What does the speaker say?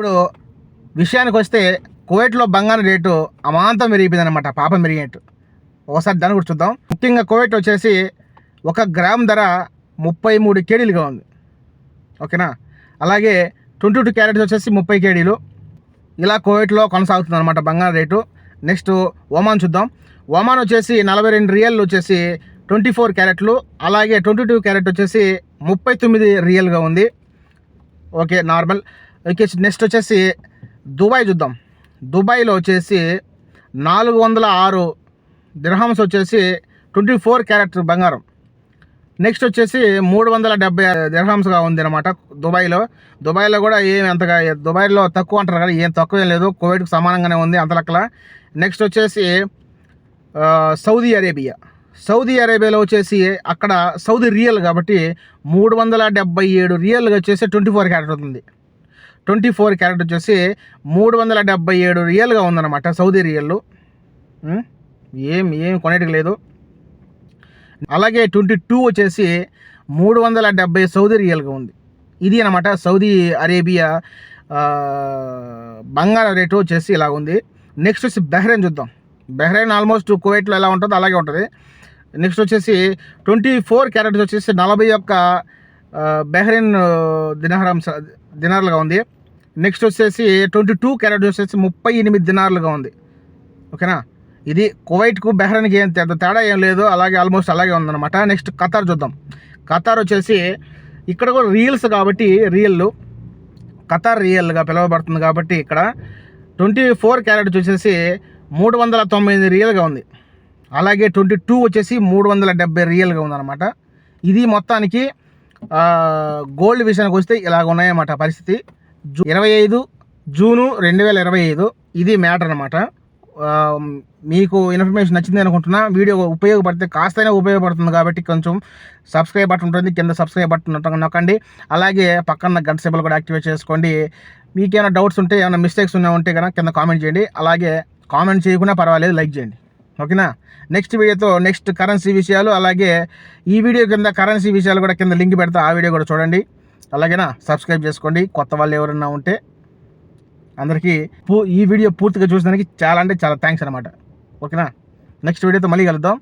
ఇప్పుడు విషయానికి వస్తే కువైట్లో బంగారం రేటు అమాంతం పెరిగిపోయింది అనమాట, పాపం పెరిగినట్టు. ఒకసారి దాన్ని కూడా చూద్దాం. ముఖ్యంగా కువైట్ వచ్చేసి 1 గ్రామ్ ధర 33 కేడీలుగా ఉంది, ఓకేనా. అలాగే 22 క్యారెట్స్ వచ్చేసి 30 కేడీలు. ఇలా కువైట్లో కొనసాగుతుంది అనమాట బంగారం రేటు. నెక్స్ట్ ఒమాన్ చూద్దాం. ఒమాన్ వచ్చేసి 42 రియల్ వచ్చేసి 24 క్యారెట్లు. అలాగే 22 క్యారెట్ వచ్చేసి 39 రియల్గా ఉంది, ఓకే, నార్మల్. ఓకే, నెక్స్ట్ వచ్చేసి దుబాయ్ చూద్దాం. దుబాయ్లో వచ్చేసి 406 దిర్హమ్స్ వచ్చేసి 24 క్యారెట్ బంగారం. నెక్స్ట్ వచ్చేసి 370 దిర్హమ్స్గా ఉంది అనమాట దుబాయ్లో కూడా ఏమి అంతగా, దుబాయ్లో తక్కువ అంటారు కదా, ఏం తక్కువ ఏం లేదు, కువైట్కి సమానంగానే ఉంది అంత లెక్కల. నెక్స్ట్ వచ్చేసి సౌదీ అరేబియాలో వచ్చేసి అక్కడ సౌదీ రియల్ కాబట్టి 377 రియల్గా వచ్చేసి 24 క్యారెట్ అవుతుంది. 24 క్యారెట్ వచ్చేసి 377 రియల్గా ఉందన్నమాట సౌదీ రియల్. ఏం కొనేటికి లేదు. అలాగే 22 వచ్చేసి 370 సౌదీ రియల్గా ఉంది. ఇది అనమాట సౌదీ అరేబియా బంగారం రేటు వచ్చేసి ఇలా ఉంది. నెక్స్ట్ వచ్చి బహ్రెయిన్ చూద్దాం. బహ్రెయిన్ ఆల్మోస్ట్ కువైట్లో ఎలా ఉంటుందో అలాగే ఉంటుంది. నెక్స్ట్ వచ్చేసి 24 క్యారెట్స్ వచ్చేసి 41 బహ్రెయిన్ దినార్లుగా ఉంది. నెక్స్ట్ వచ్చేసి 22 క్యారెట్స్ వచ్చేసి 38 దినార్లుగా ఉంది, ఓకేనా. ఇది కువైట్కు బహ్రెయిన్కి ఏం తేడా ఏం లేదు, అలాగే ఆల్మోస్ట్ అలాగే ఉందన్నమాట. నెక్స్ట్ ఖతార్ చూద్దాం. ఖతార్ వచ్చేసి ఇక్కడ కూడా రియల్స్ కాబట్టి ఖతార్ రియల్గా పిలువబడుతుంది కాబట్టి ఇక్కడ 24 క్యారెట్స్ వచ్చేసి 390 రియల్గా ఉంది. అలాగే 22 వచ్చేసి 370 రియల్గా ఉందన్నమాట. ఇది మొత్తానికి గోల్డ్ విషయానికి వస్తే ఇలాగ ఉన్నాయన్నమాట పరిస్థితి. 25 జూను 2025 ఇది మ్యాటర్ అనమాట. మీకు ఇన్ఫర్మేషన్ నచ్చింది అనుకుంటున్నా. వీడియో ఉపయోగపడితే కాస్తైనా ఉపయోగపడుతుంది కాబట్టి కొంచెం సబ్స్క్రైబ్ బటన్ ఉంటుంది, కింద సబ్స్క్రైబ్ బటన్ నొక్కండి. అలాగే పక్కన గంట సింబల్ కూడా యాక్టివేట్ చేసుకోండి. మీకు ఏమైనా డౌట్స్ ఉంటే, ఏమైనా మిస్టేక్స్ ఉంటే కనుక కింద కామెంట్ చేయండి. అలాగే కామెంట్ చేయకుండా పర్వాలేదు, లైక్ చేయండి, ఓకేనా. నెక్స్ట్ వీడియోతో నెక్స్ట్ కరెన్సీ విషయాలు, అలాగే ఈ వీడియో కింద కరెన్సీ విషయాలు కూడా కింద లింక్ పెడతా, ఆ వీడియో కూడా చూడండి. అలాగేనా సబ్స్క్రైబ్ చేసుకోండి కొత్త వాళ్ళు ఎవరైనా ఉంటే. అందరికీ ఈ వీడియో పూర్తిగా చూసినందుకు చాలా థ్యాంక్స్ అనమాట, ఓకేనా. నెక్స్ట్ వీడియోతో మళ్ళీ కలుద్దాం.